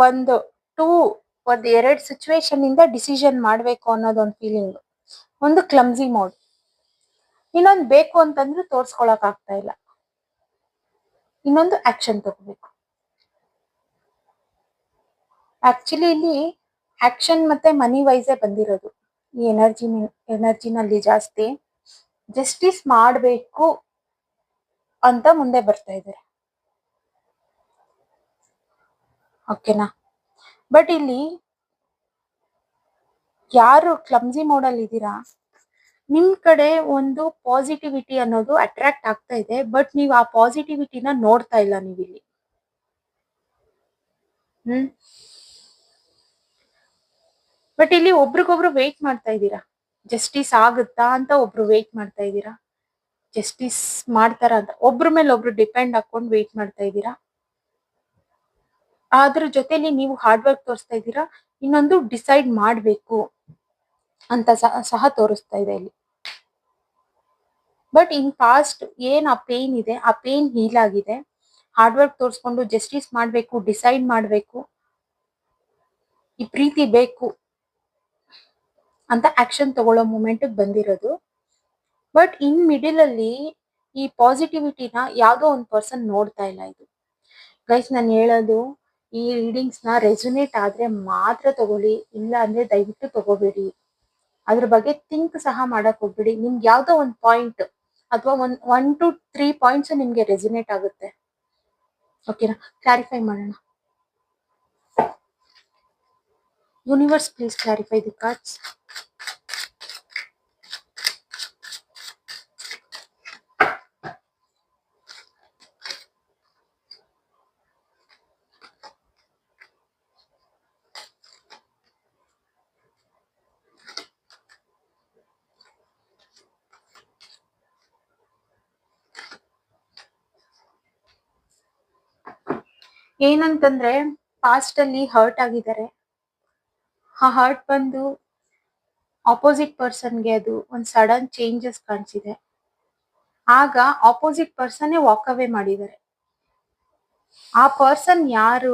ಒಂದು ಟೂ ಒಂದ್ 2 ಸಿಚುವೇಶನ್ ಇಂದ ಡಿಸಿಷನ್ ಮಾಡ್ಬೇಕು ಅನ್ನೋದೊಂದು ಫೀಲಿಂಗ್. ಒಂದು ಕ್ಲಮ್ಸಿ ಮೋಡ್, ಇನ್ನೊಂದು ಬೇಕು ಅಂತಂದ್ರೆ ತೋರ್ಸ್ಕೊಳಕ್ ಆಗ್ತಾ ಇಲ್ಲ, ಇನ್ನೊಂದು ಆಕ್ಷನ್ ತಗೋಬೇಕು. ಆಕ್ಚುಲಿ ಇಲ್ಲಿ ಆಕ್ಷನ್ ಮತ್ತೆ ಮನಿ ವೈಸೇ ಬಂದಿರೋದು ಈ ಎನರ್ಜಿನಲ್ಲಿ ಜಾಸ್ತಿ. ಜಸ್ಟಿಸ್ ಮಾಡ್ಬೇಕು ಅಂತ ಮುಂದೆ ಬರ್ತಾ ಇದ್ದಾರೆ, ಓಕೆನಾ. ಬಟ್ ಇಲ್ಲಿ ಯಾರು ಕ್ಲಮ್ಸಿ ಮೋಡಲ್ ಇದ್ದೀರಾ, ನಿಮ್ ಕಡೆ ಒಂದು ಪಾಸಿಟಿವಿಟಿ ಅನ್ನೋದು ಅಟ್ರಾಕ್ಟ್ ಆಗ್ತಾ ಇದೆ, ಬಟ್ ನೀವು ಆ ಪಾಸಿಟಿವಿಟಿನ ನೋಡ್ತಾ ಇಲ್ಲ ನೀವಿಲ್ಲಿ. ಬಟ್ ಇಲ್ಲಿ ಒಬ್ರಿಗೊಬ್ರು ವೇಟ್ ಮಾಡ್ತಾ ಇದ್ದೀರಾ, ಜಸ್ಟಿಸ್ ಆಗುತ್ತಾ ಅಂತ ಒಬ್ರು ವೇಟ್ ಮಾಡ್ತಾ ಇದ್ದೀರಾ, ಜಸ್ಟಿಸ್ ಮಾಡ್ತಾರ ಅಂತ ಒಬ್ರ ಮೇಲೆ ಒಬ್ರು ಡಿಪೆಂಡ್ ಹಾಕೊಂಡು ವೇಟ್ ಮಾಡ್ತಾ ಇದ್ದೀರಾ. ಅದ್ರ ಜೊತೆಲಿ ನೀವು ಹಾರ್ಡ್ ವರ್ಕ್ ತೋರಿಸ್ತಾ ಇದ್ದೀರಾ, ಇನ್ನೊಂದು ಡಿಸೈಡ್ ಮಾಡ್ಬೇಕು ಅಂತ ಸಹ ತೋರಿಸ್ತಾ ಇದೆ ಇಲ್ಲಿ. ಬಟ್ ಇನ್ ಪಾಸ್ಟ್ ಏನ್ ಆ ಪೇನ್ ಇದೆ, ಆ ಪೇನ್ ಹೀಲ್ ಆಗಿದೆ. ಹಾರ್ಡ್ ವರ್ಕ್ ತೋರಿಸ್ಕೊಂಡು ಜಸ್ಟಿಸ್ ಮಾಡ್ಬೇಕು, ಡಿಸೈಡ್ ಮಾಡ್ಬೇಕು, ಈ ಪ್ರೀತಿ ಬೇಕು ಅಂತ ಆಕ್ಷನ್ ತಗೊಳ್ಳೋ ಮೂಮೆಂಟ್ ಬಂದಿರೋದು. ಬಟ್ ಇನ್ ಮಿಡಿಲ್ ಅಲ್ಲಿ ಈ ಪಾಸಿಟಿವಿಟಿನ ಯಾವ್ದೋ ಒಂದ್ ಪರ್ಸನ್ ನೋಡ್ತಾ ಇಲ್ಲ. ಇದು ಗೈಸ್ ನಾನು ಹೇಳೋದು, ಈ ರೀಡಿಂಗ್ಸ್ ನ ರೆಸೊನೇಟ್ ಆದ್ರೆ ಮಾತ್ರ ತಗೊಳ್ಳಿ, ಇಲ್ಲ ಅಂದ್ರೆ ದಯವಿಟ್ಟು ತಗೋಬೇಡಿ. ಅದ್ರ ಬಗ್ಗೆ ಥಿಂಕ್ ಸಹ ಮಾಡಕ್ ಹೋಗ್ಬೇಡಿ. ನಿಮ್ಗೆ ಯಾವ್ದೋ ಒಂದ್ ಪಾಯಿಂಟ್ ಅಥವಾ 1 to 3 ಪಾಯಿಂಟ್ಸ್ ನಿಮ್ಗೆ ರೆಸೊನೇಟ್ ಆಗುತ್ತೆ, ಓಕೆನಾ. ಕ್ಲಾರಿಫೈ ಮಾಡೋಣ. Universe please clarify the cards. ಏನಂತಂದ್ರೆ ಪಾಸ್ಟ್ ಅಲ್ಲಿ ಹರ್ಟ್ ಆಗಿದ್ದಾರೆ. ಆ ಹರ್ಟ್ ಬಂದು ಆಪೋಸಿಟ್ ಪರ್ಸನ್ಗೆ ಅದು ಒಂದ್ ಸಡನ್ ಚೇಂಜಸ್ ಕಾಣಿಸಿದೆ. ಆಗ ಆಪೋಸಿಟ್ ಪರ್ಸನ್ ವಾಕ್ ಅವೇ ಮಾಡಿದ್ದಾರೆ. ಆ ಪರ್ಸನ್ ಯಾರು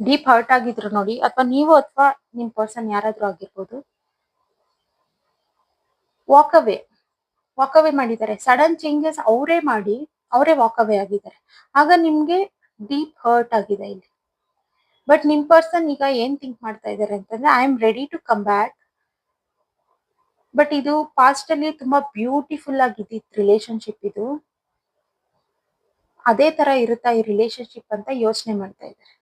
ಡೀಪ್ ಹರ್ಟ್ ಆಗಿದ್ರು ನೋಡಿ, ಅಥವಾ ನೀವು ಅಥವಾ ನಿಮ್ ಪರ್ಸನ್ ಯಾರಾದ್ರೂ ಆಗಿರ್ಬೋದು, ವಾಕ್ ಅವೇ ಮಾಡಿದ್ದಾರೆ. ಸಡನ್ ಚೇಂಜಸ್ ಅವರೇ ಮಾಡಿ ಅವರೇ ವಾಕ್ ಅವೇ ಆಗಿದ್ದಾರೆ. ಆಗ ನಿಮ್ಗೆ ಡೀಪ್ ಹರ್ಟ್ ಆಗಿದೆ ಇಲ್ಲಿ. ಬಟ್ ನಿಮ್ ಪರ್ಸನ್ ಈಗ ಏನ್ ಥಿಂಕ್ ಮಾಡ್ತಾ ಇದ್ದಾರೆ ಅಂತಂದ್ರೆ, I am ready to come back. But ಇದು ಪಾಸ್ಟ್ ಅಲ್ಲಿ ತುಂಬಾ ಬ್ಯೂಟಿಫುಲ್ ಆಗಿದ್ದಿತ್ತು ರಿಲೇಶನ್ಶಿಪ್. ಇದು ಅದೇ ತರ ಇರುತ್ತಾ ಈ ರಿಲೇಶನ್ಶಿಪ್ ಅಂತ ಯೋಚನೆ ಮಾಡ್ತಾ ಇದ್ದಾರೆ.